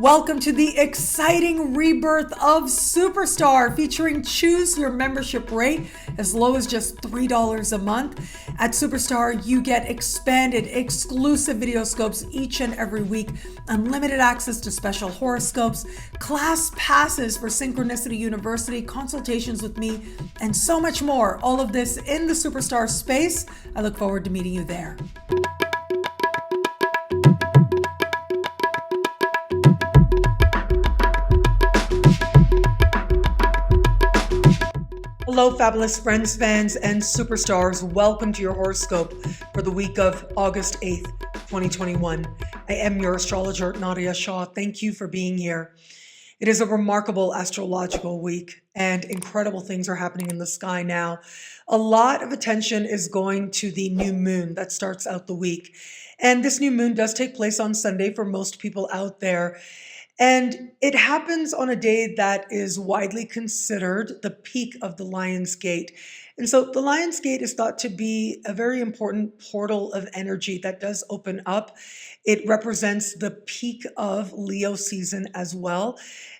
Welcome to the exciting rebirth of Superstar, featuring choose your membership rate as low as just $3 a month. At Superstar, you get expanded, exclusive video scopes each and every week, unlimited access to special horoscopes, class passes for Synchronicity University, consultations with me, and so much more. All of this in the Superstar space. I look forward to meeting you there. Hello, fabulous friends, fans, and superstars. Welcome to your horoscope for the week of August 8th, 2021. I am your astrologer, Nadiya Shah. Thank you for being here. It is a remarkable astrological week, and incredible things are happening in the sky now. A lot of attention is going to the new moon that starts out the week. And this new moon does take place on Sunday for most people out there. And it happens on a day that is widely considered the peak of the Lion's Gate. And so the Lion's Gate is thought to be a very important portal of energy that does open up. It represents the peak of Leo season as well.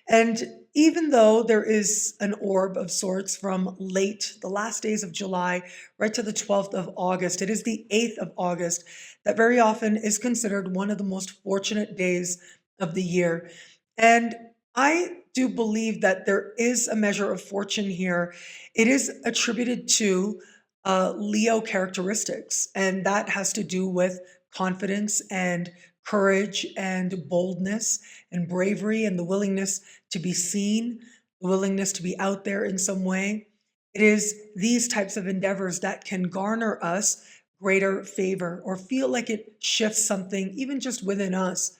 And even though there is an orb of sorts from late, the last days of July, right to the 12th of August, it is the 8th of August that very often is considered one of the most fortunate days of the year. And I do believe that there is a measure of fortune here. It is attributed to Leo characteristics, and that has to do with confidence and courage and boldness and bravery and the willingness to be seen, the willingness to be out there in some way. It is these types of endeavors that can garner us greater favor or feel like it shifts something, even just within us.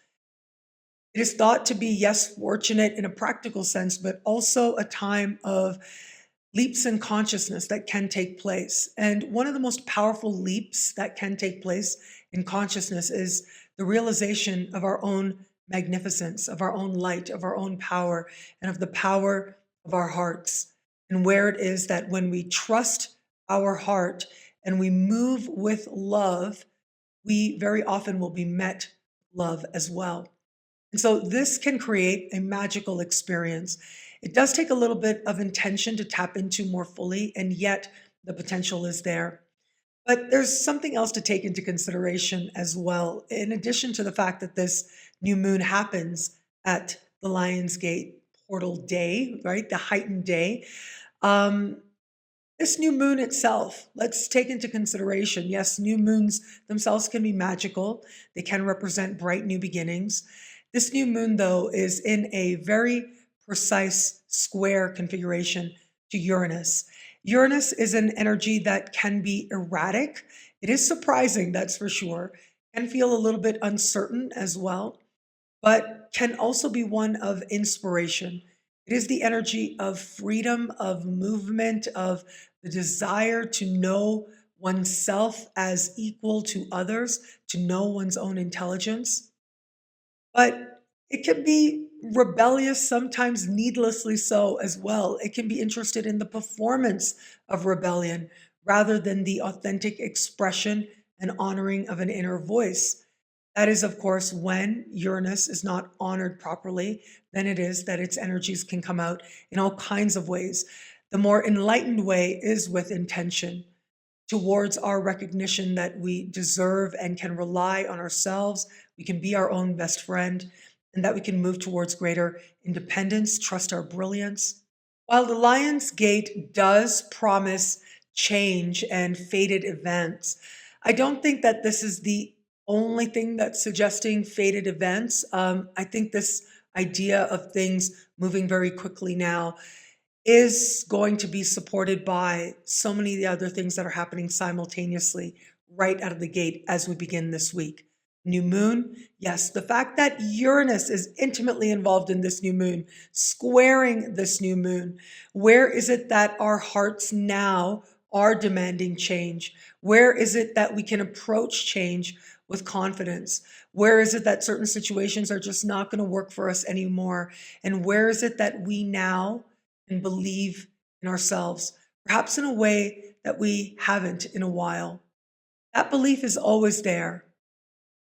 It is thought to be, yes, fortunate in a practical sense, but also a time of leaps in consciousness that can take place. And one of the most powerful leaps that can take place in consciousness is the realization of our own magnificence, of our own light, of our own power, and of the power of our hearts. And where it is that when we trust our heart and we move with love, we very often will be met with love as well. And so this can create a magical experience. It does take a little bit of intention to tap into more fully, and yet the potential is there. But there's something else to take into consideration as well. In addition to the fact that this new moon happens at the Lion's Gate portal day, right? The heightened day. This new moon itself, let's take into consideration, yes, new moons themselves can be magical. They can represent bright new beginnings. This new moon, though, is in a very precise square configuration to Uranus. Uranus is an energy that can be erratic. It is surprising, that's for sure. Can feel a little bit uncertain as well, but can also be one of inspiration. It is the energy of freedom, of movement, of the desire to know oneself as equal to others, to know one's own intelligence. But it can be rebellious, sometimes needlessly so as well. It can be interested in the performance of rebellion rather than the authentic expression and honoring of an inner voice. That is, of course, when Uranus is not honored properly, then it is that its energies can come out in all kinds of ways. The more enlightened way is with intention towards our recognition that we deserve and can rely on ourselves, we can be our own best friend, and that we can move towards greater independence, trust our brilliance. While the Lion's Gate does promise change and fated events, I don't think that this is the only thing that's suggesting fated events. I think this idea of things moving very quickly now is going to be supported by so many of the other things that are happening simultaneously right out of the gate as we begin this week. New moon, yes, the fact that Uranus is intimately involved in this new moon, squaring this new moon. Where is it that our hearts now are demanding change? Where is it that we can approach change with confidence? Where is it that certain situations are just not going to work for us anymore? And where is it that we now and believe in ourselves, perhaps in a way that we haven't in a while? That belief is always there.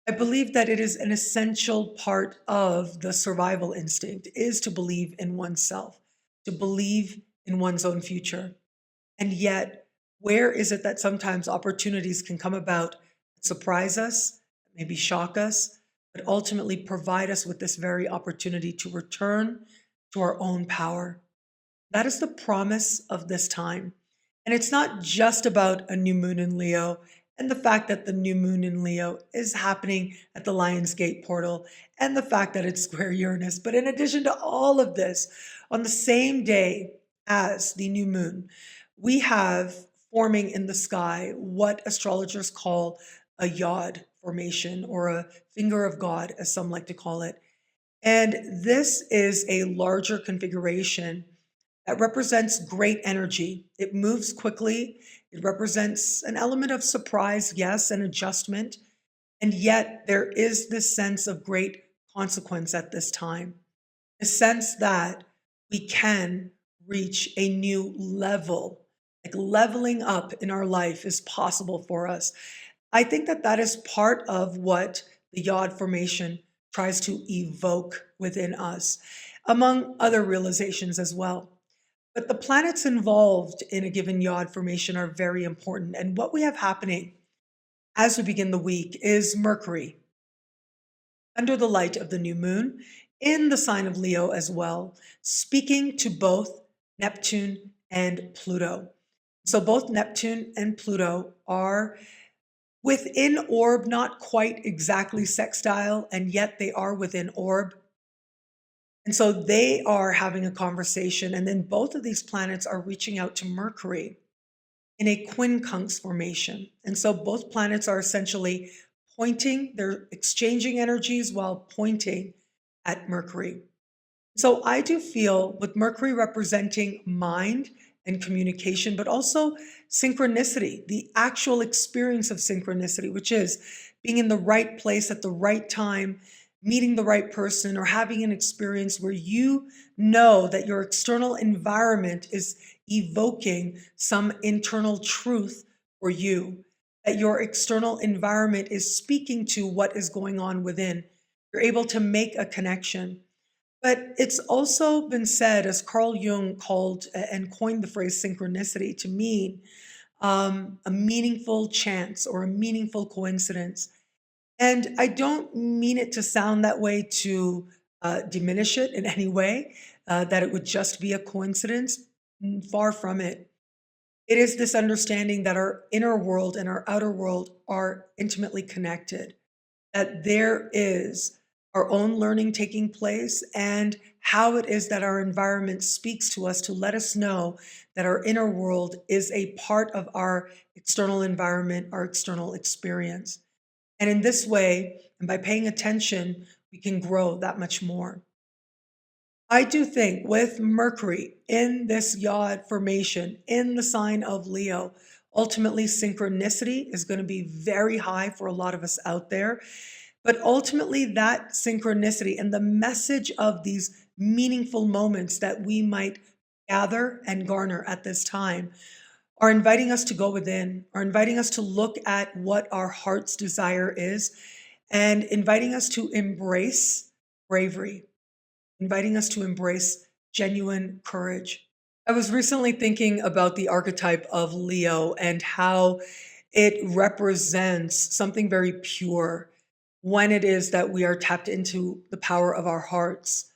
I believe that it is an essential part of the survival instinct is to believe in oneself, to believe in one's own future. And yet, where is it that sometimes opportunities can come about, surprise us, maybe shock us, but ultimately provide us with this very opportunity to return to our own power? That is the promise of this time. And it's not just about a new moon in Leo and the fact that the new moon in Leo is happening at the Lion's Gate portal and the fact that it's square Uranus. But in addition to all of this, on the same day as the new moon, we have forming in the sky what astrologers call a yod formation or a finger of God, as some like to call it. And this is a larger configuration that represents great energy. It moves quickly. It represents an element of surprise, yes, and adjustment. And yet there is this sense of great consequence at this time, a sense that we can reach a new level, like leveling up in our life is possible for us. I think that that is part of what the yod formation tries to evoke within us, among other realizations as well. But the planets involved in a given yod formation are very important. And what we have happening as we begin the week is Mercury under the light of the new moon in the sign of Leo as well, speaking to both Neptune and Pluto. So both Neptune and Pluto are within orb, not quite exactly sextile, and yet they are within orb. And so they are having a conversation, and then both of these planets are reaching out to Mercury in a quincunx formation. And so both planets are essentially pointing, they're exchanging energies while pointing at Mercury. So I do feel with Mercury representing mind and communication, but also synchronicity, the actual experience of synchronicity, which is being in the right place at the right time, meeting the right person, or having an experience where you know that your external environment is evoking some internal truth for you, that your external environment is speaking to what is going on within. You're able to make a connection. But it's also been said, as Carl Jung called and coined the phrase synchronicity to mean a meaningful chance or a meaningful coincidence. And I don't mean it to sound that way to diminish it in any way, that it would just be a coincidence. Far from it. It is this understanding that our inner world and our outer world are intimately connected, that there is our own learning taking place and how it is that our environment speaks to us to let us know that our inner world is a part of our external environment, our external experience. And in this way, and by paying attention, we can grow that much more. I do think with Mercury in this yod formation in the sign of Leo, ultimately synchronicity is going to be very high for a lot of us out there. But ultimately, that synchronicity and the message of these meaningful moments that we might gather and garner at this time are inviting us to go within, are inviting us to look at what our heart's desire is, and inviting us to embrace bravery, inviting us to embrace genuine courage. I was recently thinking about the archetype of Leo and how it represents something very pure when it is that we are tapped into the power of our hearts.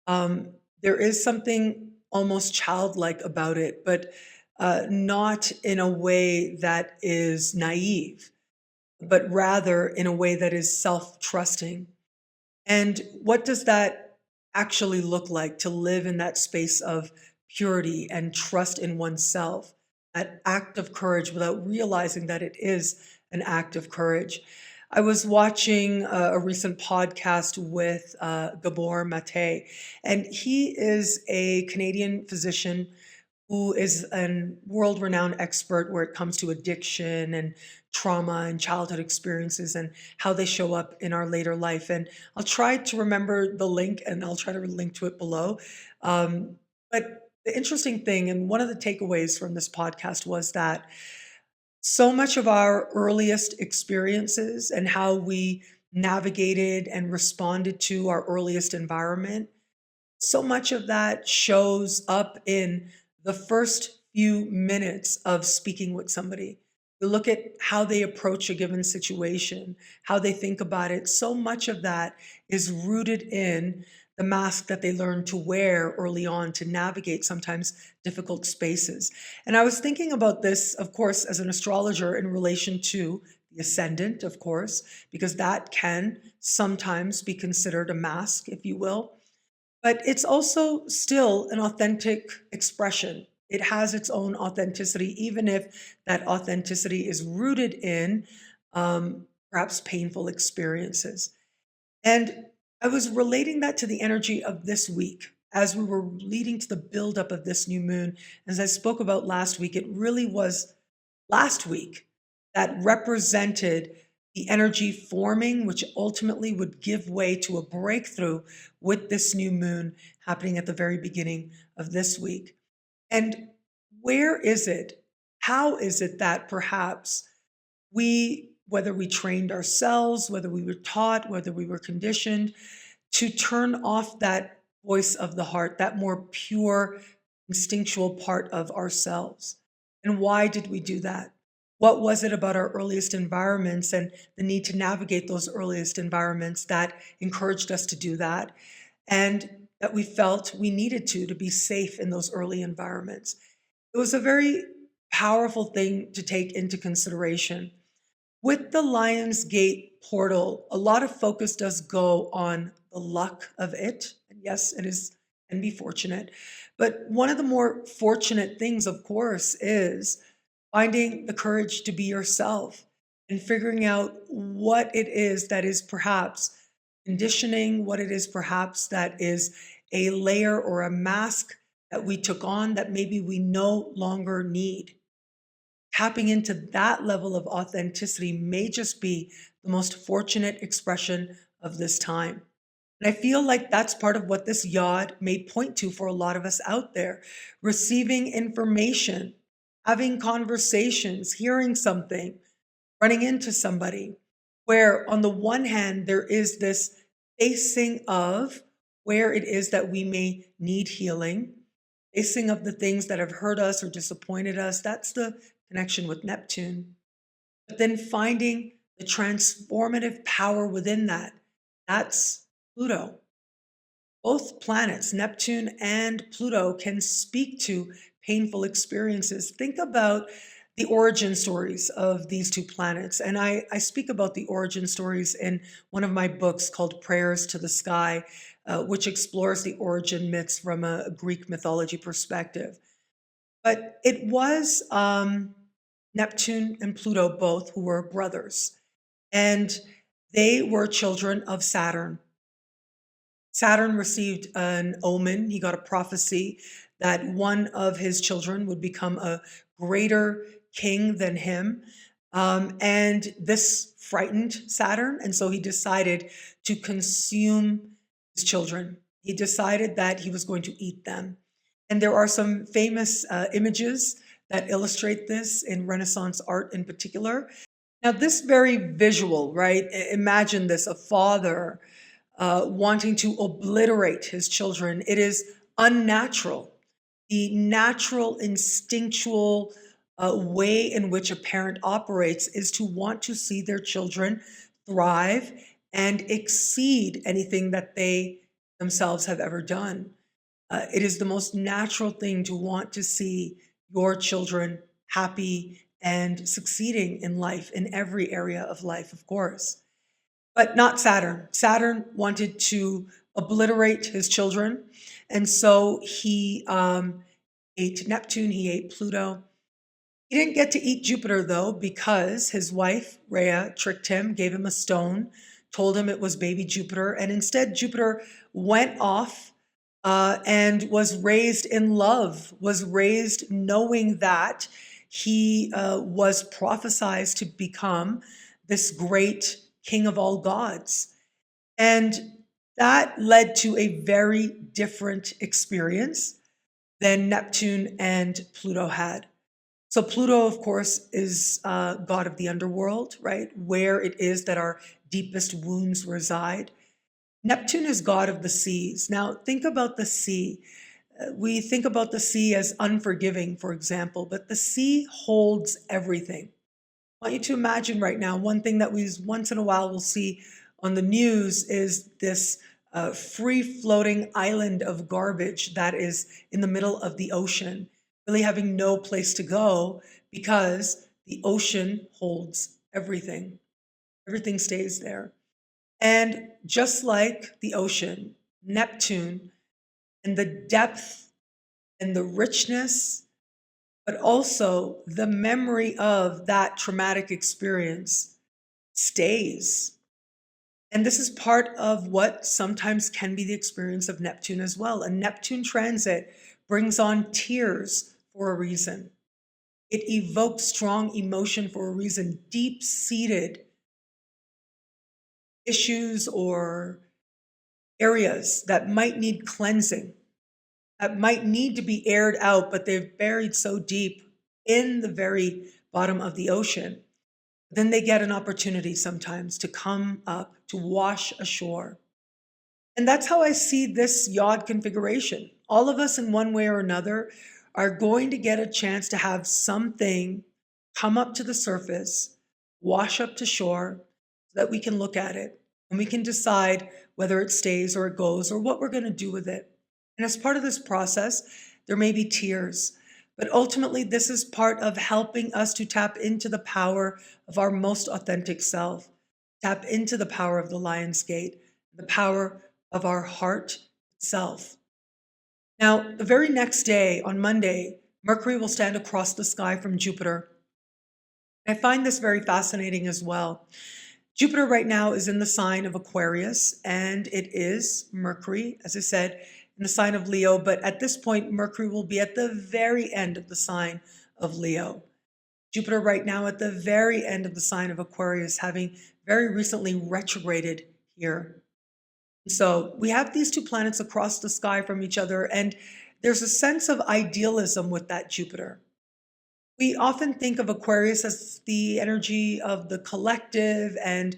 There is something almost childlike about it, but not in a way that is naive, but rather in a way that is self-trusting. And what does that actually look like to live in that space of purity and trust in oneself, that act of courage without realizing that it is an act of courage? I was watching a recent podcast with Gabor Mate, and he is a Canadian physician who is a world-renowned expert where it comes to addiction and trauma and childhood experiences and how they show up in our later life. And I'll try to remember the link and I'll try to link to it below. But the interesting thing, and one of the takeaways from this podcast was that so much of our earliest experiences and how we navigated and responded to our earliest environment, so much of that shows up in the first few minutes of speaking with somebody. You look at how they approach a given situation, how they think about it. So much of that is rooted in the mask that they learn to wear early on to navigate sometimes difficult spaces. And I was thinking about this, of course, as an astrologer in relation to the ascendant, of course, because that can sometimes be considered a mask, if you will. But it's also still an authentic expression. It has its own authenticity, even if that authenticity is rooted in perhaps painful experiences. And I was relating that to the energy of this week as we were leading to the buildup of this new moon. As I spoke about last week, it really was last week that represented the energy forming, which ultimately would give way to a breakthrough with this new moon happening at the very beginning of this week. And where is it? How is it that perhaps we, whether we trained ourselves, whether we were taught, whether we were conditioned to turn off that voice of the heart, that more pure, instinctual part of ourselves? And why did we do that? What was it about our earliest environments and the need to navigate those earliest environments that encouraged us to do that, and that we felt we needed to be safe in those early environments? It was a very powerful thing to take into consideration. With the Lion's Gate portal, a lot of focus does go on the luck of it. And yes, it is can be fortunate. But one of the more fortunate things, of course, is finding the courage to be yourself and figuring out what it is that is perhaps conditioning, what it is perhaps that is a layer or a mask that we took on that maybe we no longer need. Tapping into that level of authenticity may just be the most fortunate expression of this time. And I feel like that's part of what this yod may point to for a lot of us out there. Receiving information, having conversations, hearing something, running into somebody, where on the one hand, there is this facing of where it is that we may need healing, facing of the things that have hurt us or disappointed us. That's the connection with Neptune. But then finding the transformative power within that. That's Pluto. Both planets, Neptune and Pluto, can speak to painful experiences. Think about the origin stories of these two planets. And I speak about the origin stories in one of my books called Prayers to the Sky, which explores the origin myths from a Greek mythology perspective. But it was Neptune and Pluto both who were brothers. And they were children of Saturn. Saturn received an omen. He got a prophecy that one of his children would become a greater king than him. And this frightened Saturn. And so he decided to consume his children. He decided that he was going to eat them. And there are some famous images that illustrate this in Renaissance art in particular. Now, this very visual, right? Imagine this, a father wanting to obliterate his children. It is unnatural. The natural, instinctual way in which a parent operates is to want to see their children thrive and exceed anything that they themselves have ever done. It is the most natural thing to want to see your children happy and succeeding in life, in every area of life, of course. But not Saturn. Saturn wanted to obliterate his children. And so he ate Neptune, he ate Pluto. He didn't get to eat Jupiter, though, because his wife, Rhea, tricked him, gave him a stone, told him it was baby Jupiter. And instead, Jupiter went off and was raised in love, was raised knowing that he was prophesied to become this great king of all gods. And that led to a very different experience than Neptune and Pluto had. So Pluto, of course, is god of the underworld, right? Where it is that our deepest wounds reside. Neptune is god of the seas. Now, think about the sea. We think about the sea as unforgiving, for example, but the sea holds everything. I want you to imagine right now, one thing that we once in a while will see on the news is this free-floating island of garbage that is in the middle of the ocean, really having no place to go because the ocean holds everything. Everything stays there. And just like the ocean, Neptune, and the depth and the richness, but also the memory of that traumatic experience stays. And this is part of what sometimes can be the experience of Neptune as well. A Neptune transit brings on tears for a reason. It evokes strong emotion for a reason, deep-seated issues or areas that might need cleansing, that might need to be aired out, but they've buried so deep in the very bottom of the ocean. Then they get an opportunity sometimes to come up, to wash ashore. And that's how I see this yod configuration. All of us in one way or another are going to get a chance to have something come up to the surface, wash up to shore, so that we can look at it and we can decide whether it stays or it goes or what we're going to do with it. And as part of this process, there may be tears, but ultimately this is part of helping us to tap into the power of our most authentic self, tap into the power of the Lion's Gate, the power of our heart itself. Now, the very next day, on Monday, Mercury will stand across the sky from Jupiter. I find this very fascinating as well. Jupiter right now is in the sign of Aquarius, and it is Mercury, as I said, in the sign of Leo, but at this point, Mercury will be at the very end of the sign of Leo. Jupiter right now at the very end of the sign of Aquarius, having very recently retrograded here. So we have these two planets across the sky from each other, and there's a sense of idealism with that Jupiter. We often think of Aquarius as the energy of the collective and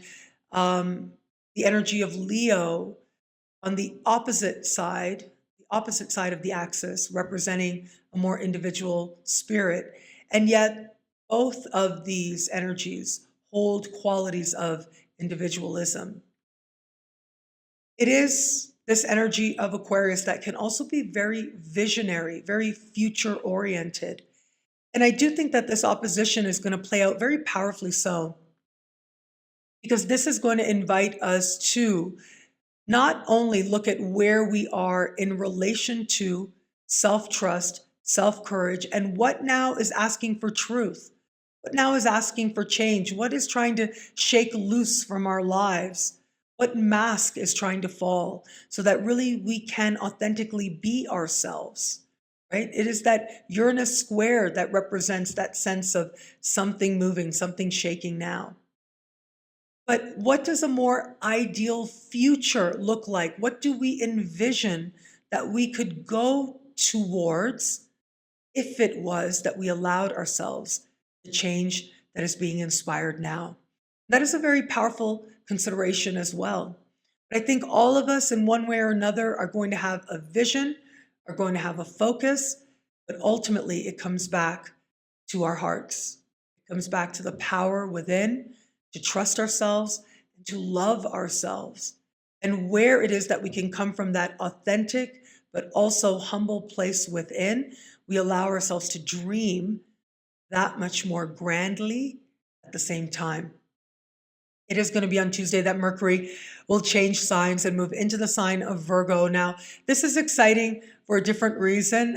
the energy of Leo on the opposite side of the axis, representing a more individual spirit. And yet, both of these energies hold qualities of individualism. It is this energy of Aquarius that can also be very visionary, very future-oriented. And I do think that this opposition is going to play out very powerfully so, because this is going to invite us to not only look at where we are in relation to self-trust, self-courage, and what now is asking for truth, what now is asking for change, what is trying to shake loose from our lives, what mask is trying to fall so that really we can authentically be ourselves, right? It is that Uranus square that represents that sense of something moving, something shaking now. But what does a more ideal future look like? What do we envision that we could go towards if it was that we allowed ourselves the change that is being inspired now? That is a very powerful consideration as well. But I think all of us in one way or another are going to have a vision, are going to have a focus, but ultimately it comes back to our hearts. It comes back to the power within, to trust ourselves, and to love ourselves, and where it is that we can come from that authentic but also humble place within, we allow ourselves to dream that much more grandly at the same time. It is going to be on Tuesday that Mercury will change signs and move into the sign of Virgo. Now, this is exciting for a different reason.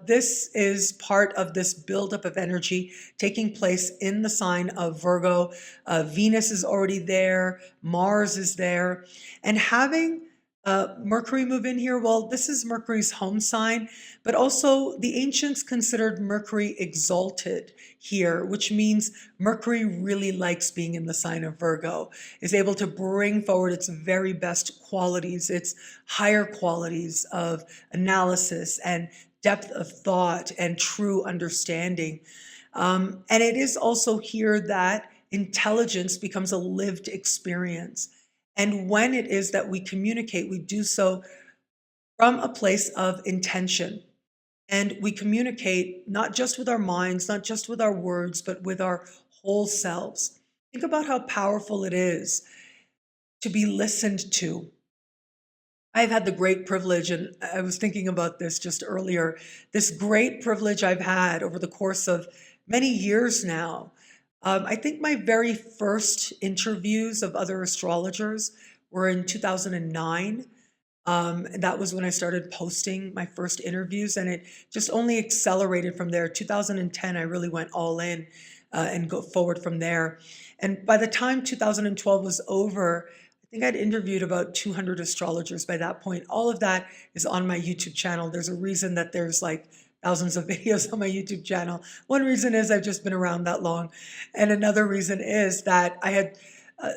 This is part of this buildup of energy taking place in the sign of Virgo. Venus is already there. Mars is there. And having Mercury move in here, well, this is Mercury's home sign, but also the ancients considered Mercury exalted here, which means Mercury really likes being in the sign of Virgo, is able to bring forward its very best qualities, its higher qualities of analysis and depth of thought and true understanding. And it is also here that intelligence becomes a lived experience. And when it is that we communicate, we do so from a place of intention. And we communicate not just with our minds, not just with our words, but with our whole selves. Think about how powerful it is to be listened to. I've had the great privilege, and I was thinking about this just earlier, this great privilege I've had over the course of many years now. I think my very first interviews of other astrologers were in 2009. And that was when I started posting my first interviews, and it just only accelerated from there. 2010, I really went all in and go forward from there. And by the time 2012 was over, I think I'd interviewed about 200 astrologers by that point. All of that is on my YouTube channel. There's a reason that there's like thousands of videos on my YouTube channel. One reason is I've just been around that long. And another reason is that I had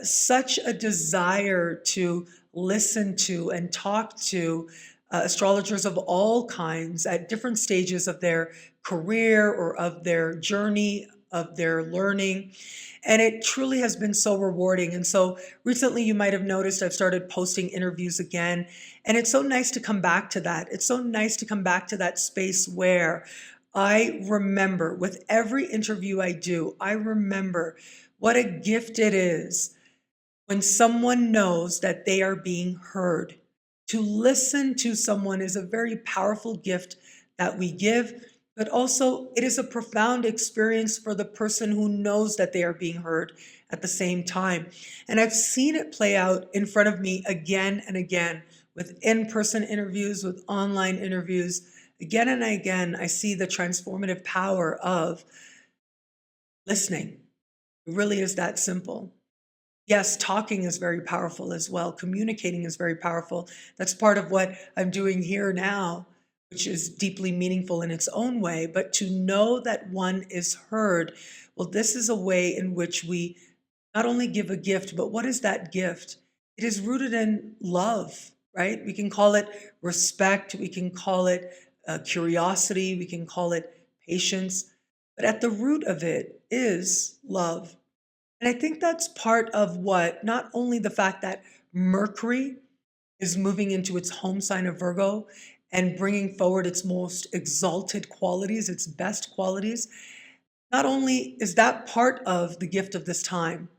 such a desire to listen to and talk to astrologers of all kinds at different stages of their career or of their journey, of their learning. And it truly has been so rewarding. And so recently you might have noticed I've started posting interviews again. And it's so nice to come back to that. It's so nice to come back to that space where I remember with every interview I do, I remember what a gift it is when someone knows that they are being heard. To listen to someone is a very powerful gift that we give, but also it is a profound experience for the person who knows that they are being heard at the same time. And I've seen it play out in front of me again and again with in-person interviews, with online interviews. Again and again, I see the transformative power of listening. It really is that simple. Yes, talking is very powerful as well. Communicating is very powerful. That's part of what I'm doing here now, which is deeply meaningful in its own way. But to know that one is heard, well, this is a way in which we not only give a gift, but what is that gift? It is rooted in love, right? We can call it respect. We can call it curiosity. We can call it patience. But at the root of it is love. And I think that's part of what, not only the fact that Mercury is moving into its home sign of Virgo and bringing forward its most exalted qualities, its best qualities, not only is that part of the gift of this time,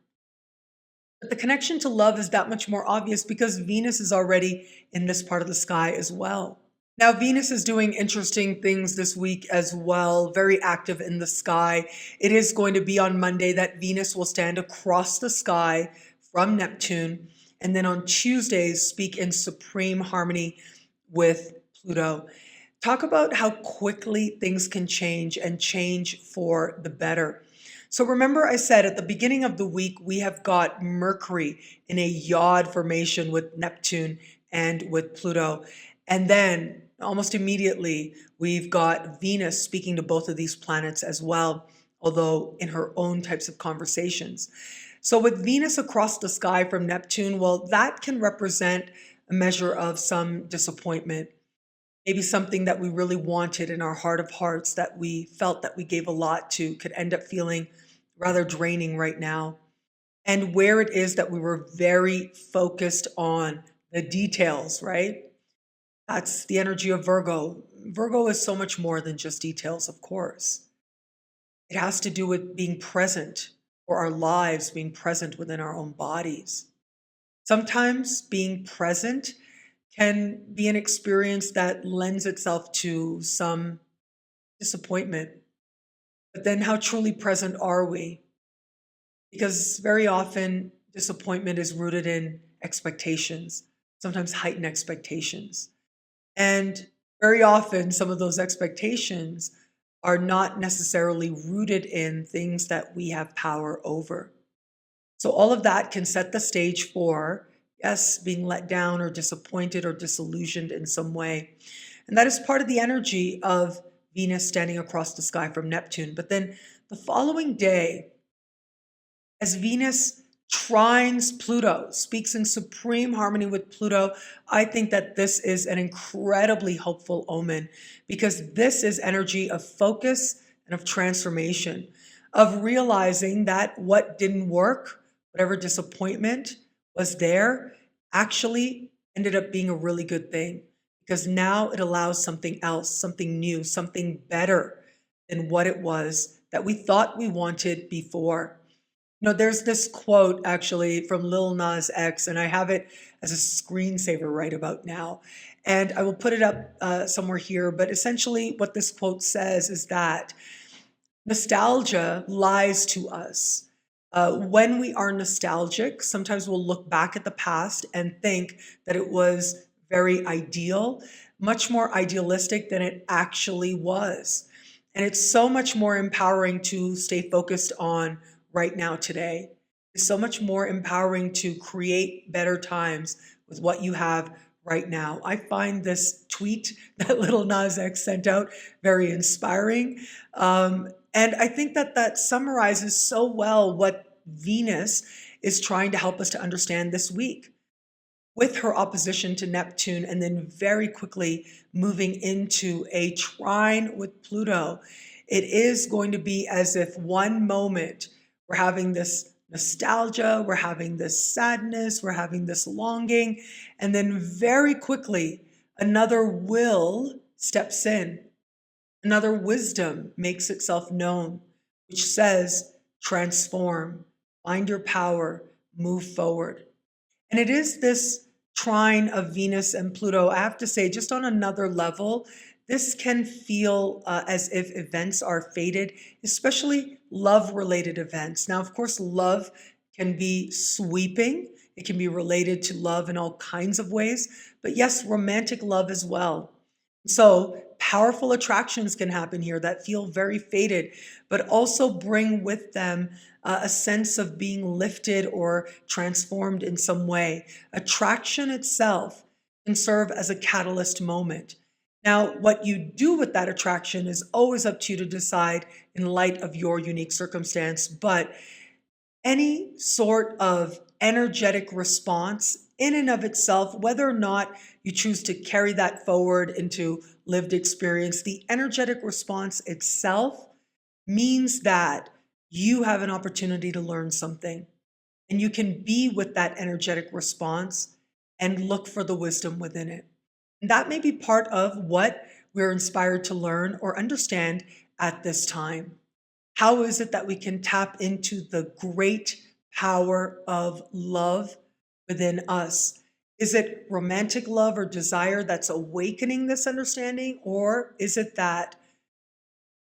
but the connection to love is that much more obvious because Venus is already in this part of the sky as well. Now, Venus is doing interesting things this week as well, very active in the sky. It is going to be on Monday that Venus will stand across the sky from Neptune, and then on Tuesdays speak in supreme harmony with Pluto. Talk about how quickly things can change and change for the better. So remember I said at the beginning of the week, we have got Mercury in a yod formation with Neptune and with Pluto. And then almost immediately, we've got Venus speaking to both of these planets as well, although in her own types of conversations. So with Venus across the sky from Neptune, well, that can represent a measure of some disappointment, maybe something that we really wanted in our heart of hearts that we felt that we gave a lot to could end up feeling rather draining right now. And where it is that we were very focused on the details, right? That's the energy of Virgo. Virgo is so much more than just details, of course. It has to do with being present for our lives, being present within our own bodies. Sometimes being present can be an experience that lends itself to some disappointment. But then how truly present are we? Because very often disappointment is rooted in expectations, sometimes heightened expectations. And very often, some of those expectations are not necessarily rooted in things that we have power over. So all of that can set the stage for, yes, being let down or disappointed or disillusioned in some way. And that is part of the energy of Venus standing across the sky from Neptune. But then the following day, as Venus trines Pluto, speaks in supreme harmony with Pluto, I think that this is an incredibly hopeful omen because this is energy of focus and of transformation, of realizing that what didn't work, whatever disappointment was there, actually ended up being a really good thing, because now it allows something else, something new, something better than what it was that we thought we wanted before. There's this quote actually from Lil Nas X, and I have it as a screensaver right about now. And I will put it up somewhere here. But essentially, what this quote says is that nostalgia lies to us. When we are nostalgic, sometimes we'll look back at the past and think that it was very ideal, much more idealistic than it actually was. And it's so much more empowering to stay focused on right now, today. It's so much more empowering to create better times with what you have right now. I find this tweet that Little Nas X sent out very inspiring. And I think that that summarizes so well what Venus is trying to help us to understand this week. With her opposition to Neptune and then very quickly moving into a trine with Pluto, it is going to be as if one moment we're having this nostalgia, we're having this sadness, we're having this longing, and then very quickly another will steps in. Another wisdom makes itself known, which says, transform, find your power, move forward. And it is this trine of Venus and Pluto, I have to say, just on another level, this can feel as if events are fated, especially love-related events. Now, of course, love can be sweeping. It can be related to love in all kinds of ways, but yes, romantic love as well. So powerful attractions can happen here that feel very fated, but also bring with them a sense of being lifted or transformed in some way. Attraction itself can serve as a catalyst moment. Now, what you do with that attraction is always up to you to decide in light of your unique circumstance, but any sort of energetic response in and of itself, whether or not you choose to carry that forward into lived experience, the energetic response itself means that you have an opportunity to learn something. And you can be with that energetic response and look for the wisdom within it. And that may be part of what we're inspired to learn or understand at this time. How is it that we can tap into the great power of love within us? Is it romantic love or desire that's awakening this understanding? Or is it that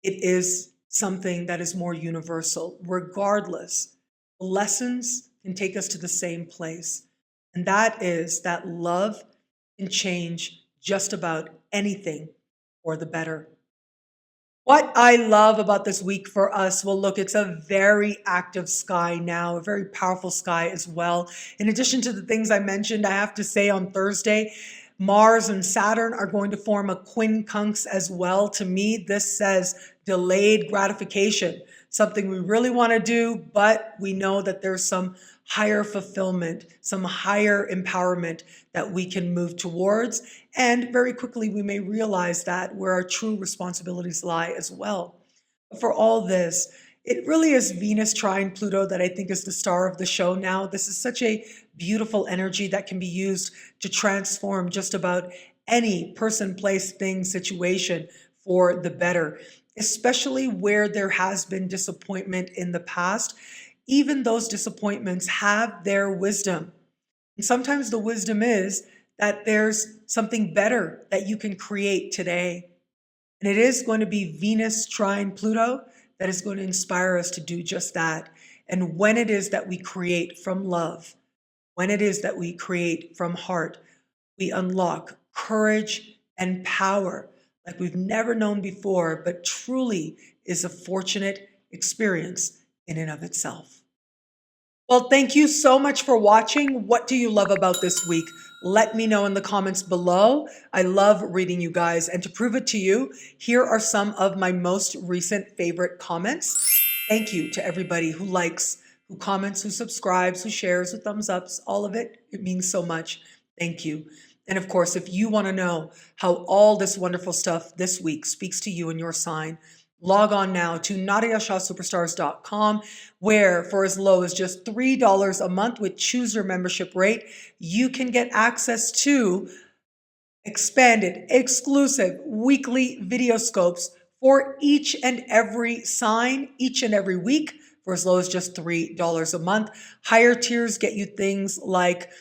it is something that is more universal? Regardless, the lessons can take us to the same place. And that is that love can change just about anything for the better. What I love about this week for us, well, look, it's a very active sky now, a very powerful sky as well. In addition to the things I mentioned, I have to say on Thursday, Mars and Saturn are going to form a quincunx as well. To me, this says delayed gratification, something we really want to do, but we know that there's some higher fulfillment, some higher empowerment that we can move towards. And very quickly, we may realize that where our true responsibilities lie as well. But for all this, it really is Venus trine Pluto that I think is the star of the show now. This is such a beautiful energy that can be used to transform just about any person, place, thing, situation for the better, especially where there has been disappointment in the past. Even those disappointments have their wisdom. And sometimes the wisdom is that there's something better that you can create today. And it is going to be Venus trine Pluto that is going to inspire us to do just that. And when it is that we create from love, when it is that we create from heart, we unlock courage and power like we've never known before, but truly is a fortunate experience in and of itself. Well, thank you so much for watching. What do you love about this week? Let me know in the comments below. I love reading you guys. And to prove it to you, here are some of my most recent favorite comments. Thank you to everybody who likes, who comments, who subscribes, who shares, who thumbs ups, all of it. It means so much. Thank you. And of course, if you want to know how all this wonderful stuff this week speaks to you and your sign, Log on now to nadiyashahsuperstars.com, where for as low as just $3 a month with Choose Your Membership rate, you can get access to expanded, exclusive weekly video scopes for each and every sign, each and every week, for as low as just $3 a month. Higher tiers get you things like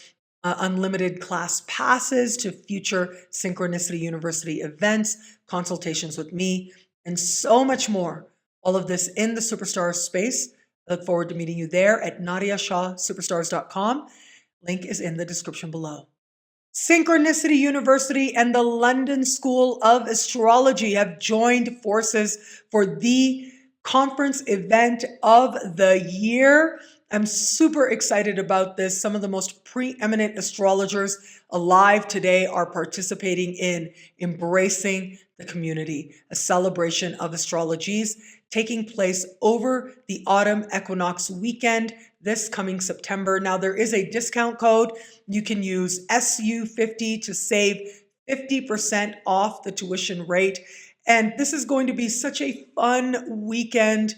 unlimited class passes to future Synchronicity University events, consultations with me, and so much more. All of this in the Superstars space. I look forward to meeting you there at nadiyashahsuperstars.com. Link is in the description below. Synchronicity University and the London School of Astrology have joined forces for the conference event of the year. I'm super excited about this. Some of the most preeminent astrologers alive today are participating in Embracing the Community, a celebration of astrologies taking place over the Autumn Equinox weekend this coming September. Now, there is a discount code. You can use SU50 to save 50% off the tuition rate. And this is going to be such a fun weekend,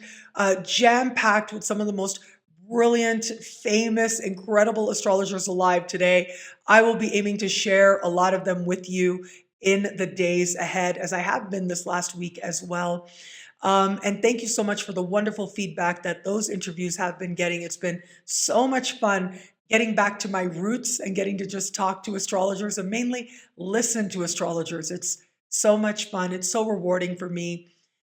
jam-packed with some of the most brilliant, famous, incredible astrologers alive today. I will be aiming to share a lot of them with you in the days ahead, as I have been this last week as well. And thank you so much for the wonderful feedback that those interviews have been getting. It's been so much fun getting back to my roots and getting to just talk to astrologers and mainly listen to astrologers. It's so much fun. It's so rewarding for me.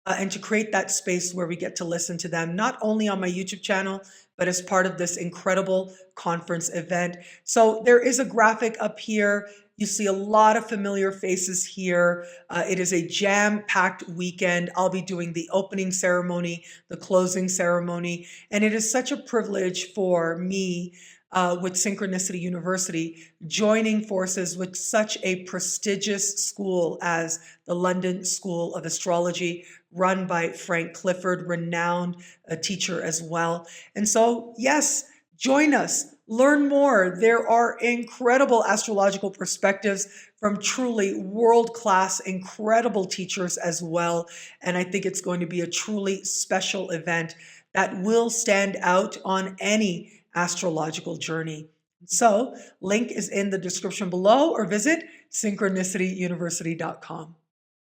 And to create that space where we get to listen to them, not only on my YouTube channel, but as part of this incredible conference event. So there is a graphic up here. You see a lot of familiar faces here. It is a jam-packed weekend. I'll be doing the opening ceremony, the closing ceremony, and it is such a privilege for me with Synchronicity University, joining forces with such a prestigious school as the London School of Astrology, run by Frank Clifford, renowned teacher as well. And so, yes, join us, learn more. There are incredible astrological perspectives from truly world-class, incredible teachers as well. And I think it's going to be a truly special event that will stand out on any astrological journey. So, link is in the description below, or visit synchronicityuniversity.com.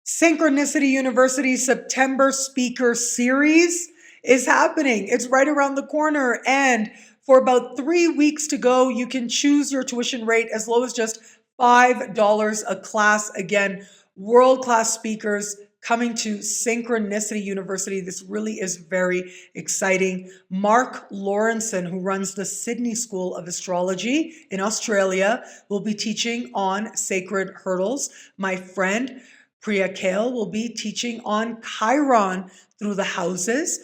Synchronicity University's September Speaker Series is happening. It's right around the corner. And for about 3 weeks to go, you can choose your tuition rate as low as just $5 a class. Again, world-class speakers coming to Synchronicity University. This really is very exciting. Mark Lawrenson, who runs the Sydney School of Astrology in Australia, will be teaching on sacred hurdles. My friend Priya Kale will be teaching on Chiron through the houses.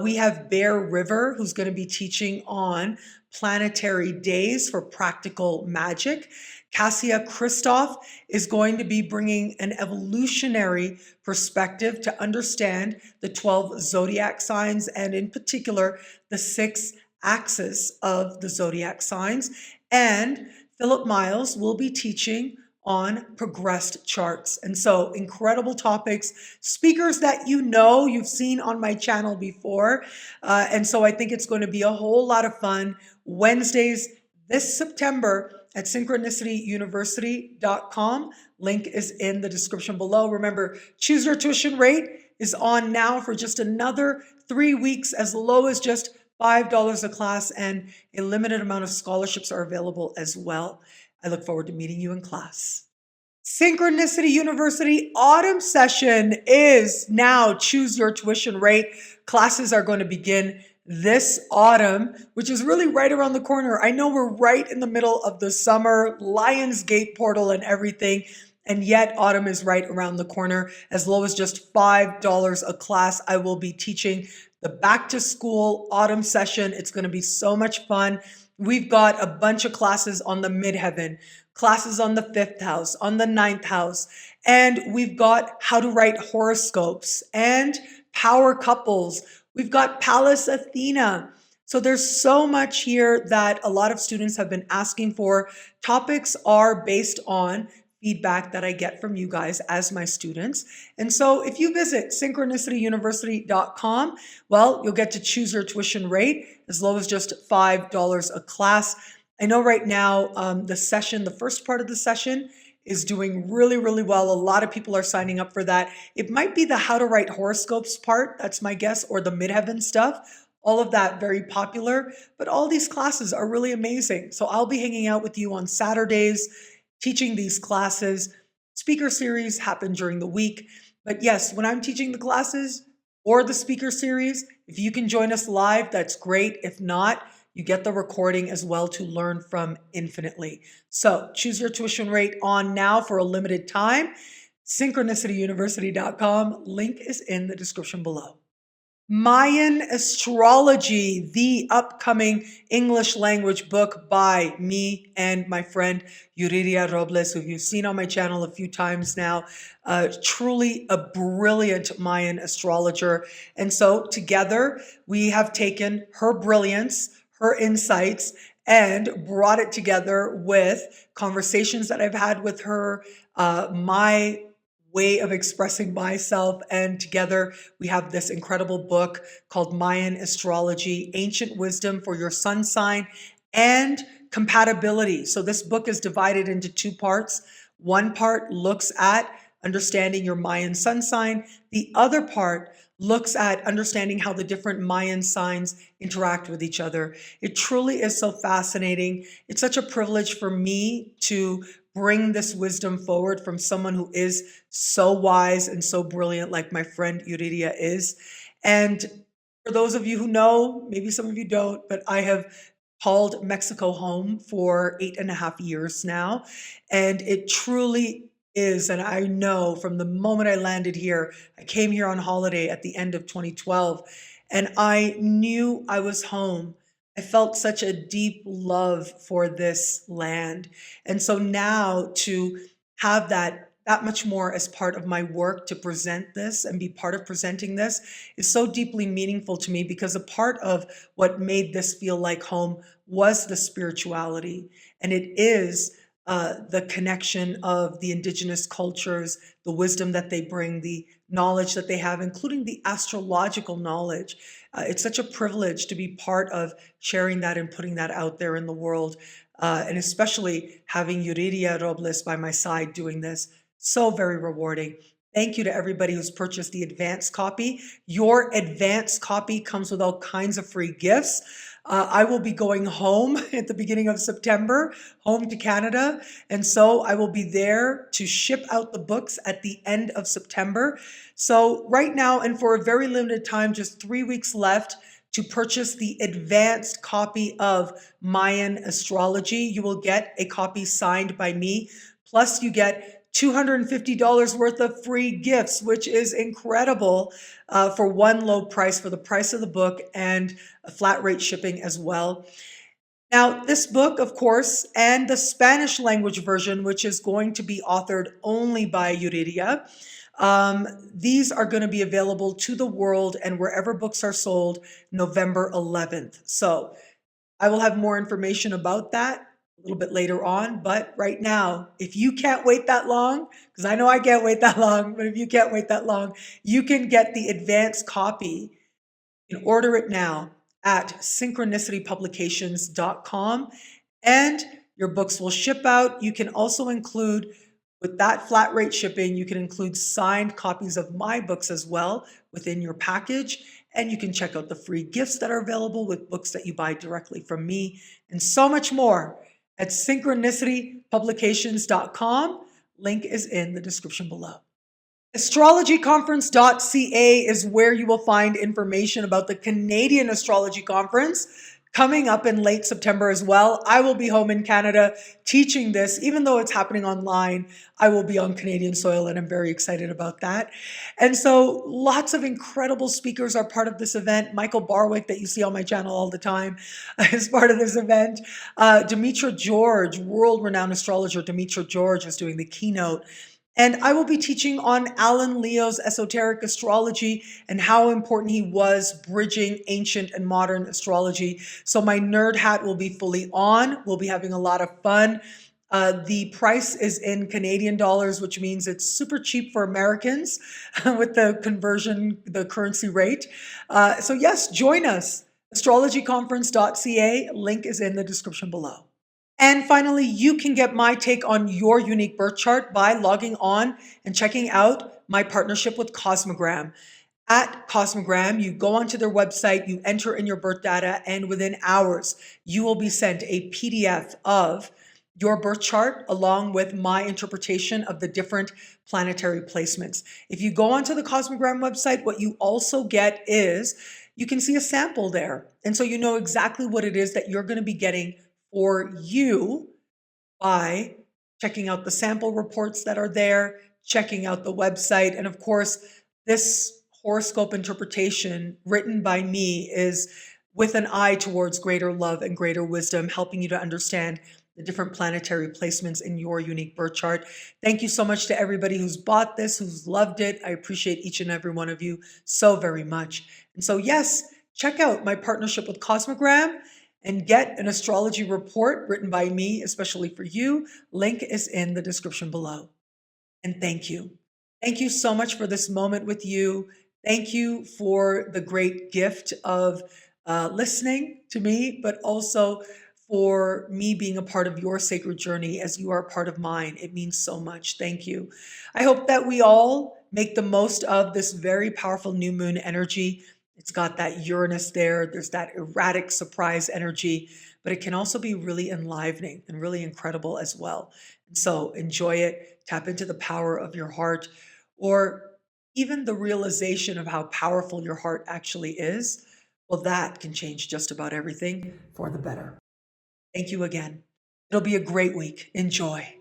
We have Bear River, who's going to be teaching on planetary days for practical magic. Cassia Christoph is going to be bringing an evolutionary perspective to understand the 12 zodiac signs, and in particular, the 6 axes of the zodiac signs. And Philip Miles will be teaching on progressed charts. And so incredible topics, speakers that you've seen on my channel before. And so I think it's going to be a whole lot of fun. Wednesdays this September at synchronicityuniversity.com. Link is in the description below. Remember, choose your tuition rate is on now for just another 3 weeks, as low as just $5 a class, and a limited amount of scholarships are available as well. I look forward to meeting you in class. Synchronicity University Autumn Session is now choose your tuition rate. Classes are going to begin this autumn, which is really right around the corner. I know we're right in the middle of the summer, Lionsgate portal and everything, and yet autumn is right around the corner. As low as just $5 a class, I will be teaching the back to school autumn session. It's going to be so much fun. We've got a bunch of classes on the midheaven, classes on the 5th house, on the 9th house, and we've got how to write horoscopes and power couples. We've got Pallas Athena. So there's so much here that a lot of students have been asking for. Topics are based on feedback that I get from you guys as my students. And so if you visit synchronicityuniversity.com, well, you'll get to choose your tuition rate as low as just $5 a class. I know right now the first part of the session is doing really, really well. A lot of people are signing up for that. It might be the how to write horoscopes part, that's my guess, or the midheaven stuff. All of that very popular, but all these classes are really amazing. So I'll be hanging out with you on Saturdays, teaching these classes. Speaker series happen during the week. But yes, when I'm teaching the classes or the speaker series, if you can join us live, that's great. If not, you get the recording as well to learn from infinitely. So choose your tuition rate on now for a limited time. Synchronicityuniversity.com. Link is in the description below. Mayan Astrology, the upcoming English language book by me and my friend Nadiya Robles, who you've seen on my channel a few times now. Truly a brilliant Mayan astrologer. And so together we have taken her brilliance, her insights, and brought it together with conversations that I've had with her, my way of expressing myself, and together we have this incredible book called Mayan Astrology, Ancient Wisdom for Your Sun Sign and Compatibility. So this book is divided into two parts. One part looks at understanding your Mayan sun sign. The other part looks at understanding how the different Mayan signs interact with each other. It truly is so fascinating. It's such a privilege for me to bring this wisdom forward from someone who is so wise and so brilliant like my friend Nadiya is. And for those of you who know, maybe some of you don't, but I have called Mexico home for 8.5 years now. And it truly is, and I know from the moment I landed here, I came here on holiday at the end of 2012, and I knew I was home. I felt such a deep love for this land. And so now to have that much more as part of my work to present this and be part of presenting this is so deeply meaningful to me, because a part of what made this feel like home was the spirituality. And it is the connection of the indigenous cultures, the wisdom that they bring, the knowledge that they have, including the astrological knowledge. It's such a privilege to be part of sharing that and putting that out there in the world, and especially having Nadiya Robles by my side doing this. So very rewarding. Thank you to everybody who's purchased the advanced copy. Your advanced copy comes with all kinds of free gifts. I will be going home at the beginning of September, home to Canada. And so I will be there to ship out the books at the end of September. So right now, and for a very limited time, just 3 weeks left to purchase the advanced copy of Mayan Astrology. You will get a copy signed by me. Plus you get $250 worth of free gifts, which is incredible for one low price, for the price of the book, and a flat rate shipping as well. Now, this book, of course, and the Spanish language version, which is going to be authored only by Nadiya, these are going to be available to the world and wherever books are sold November 11th. So I will have more information about that a little bit later on, but right now, if you can't wait that long, because I know I can't wait that long, but if you can't wait that long, you can get the advanced copy and order it now at synchronicitypublications.com, and your books will ship out. You can also include, with that flat rate shipping, you can include signed copies of my books as well within your package. And you can check out the free gifts that are available with books that you buy directly from me, and so much more at synchronicitypublications.com. Link is in the description below. Astrologyconference.ca is where you will find information about the Canadian Astrology Conference coming up in late September as well. I will be home in Canada teaching this. Even though it's happening online, I will be on Canadian soil, and I'm very excited about that. And so lots of incredible speakers are part of this event. Michael Barwick, that you see on my channel all the time, is part of this event. Demetra George, world-renowned astrologer Demetra George, is doing the keynote. And I will be teaching on Alan Leo's esoteric astrology and how important he was bridging ancient and modern astrology. So my nerd hat will be fully on. We'll be having a lot of fun. The price is in Canadian dollars, which means it's super cheap for Americans with the conversion, the currency rate. So yes, join us. Astrologyconference.ca. Link is in the description below. And finally, you can get my take on your unique birth chart by logging on and checking out my partnership with Cosmogram. At Cosmogram, you go onto their website, you enter in your birth data, and within hours, you will be sent a PDF of your birth chart along with my interpretation of the different planetary placements. If you go onto the Cosmogram website, what you also get is you can see a sample there. And so you know exactly what it is that you're going to be getting for you by checking out the sample reports that are there, checking out the website, and of course, this horoscope interpretation written by me is with an eye towards greater love and greater wisdom, helping you to understand the different planetary placements in your unique birth chart. Thank you so much to everybody who's bought this, who's loved it. I appreciate each and every one of you so very much. And so, yes, check out my partnership with Cosmogram and get an astrology report written by me, especially for you. Link is in the description below. And thank you. Thank you so much for this moment with you. Thank you for the great gift of listening to me, but also for me being a part of your sacred journey as you are a part of mine. It means so much. Thank you. I hope that we all make the most of this very powerful new moon energy. It's got that Uranus there. There's that erratic surprise energy, but it can also be really enlivening and really incredible as well. And so enjoy it. Tap into the power of your heart, or even the realization of how powerful your heart actually is. Well, that can change just about everything for the better. Thank you again. It'll be a great week. Enjoy.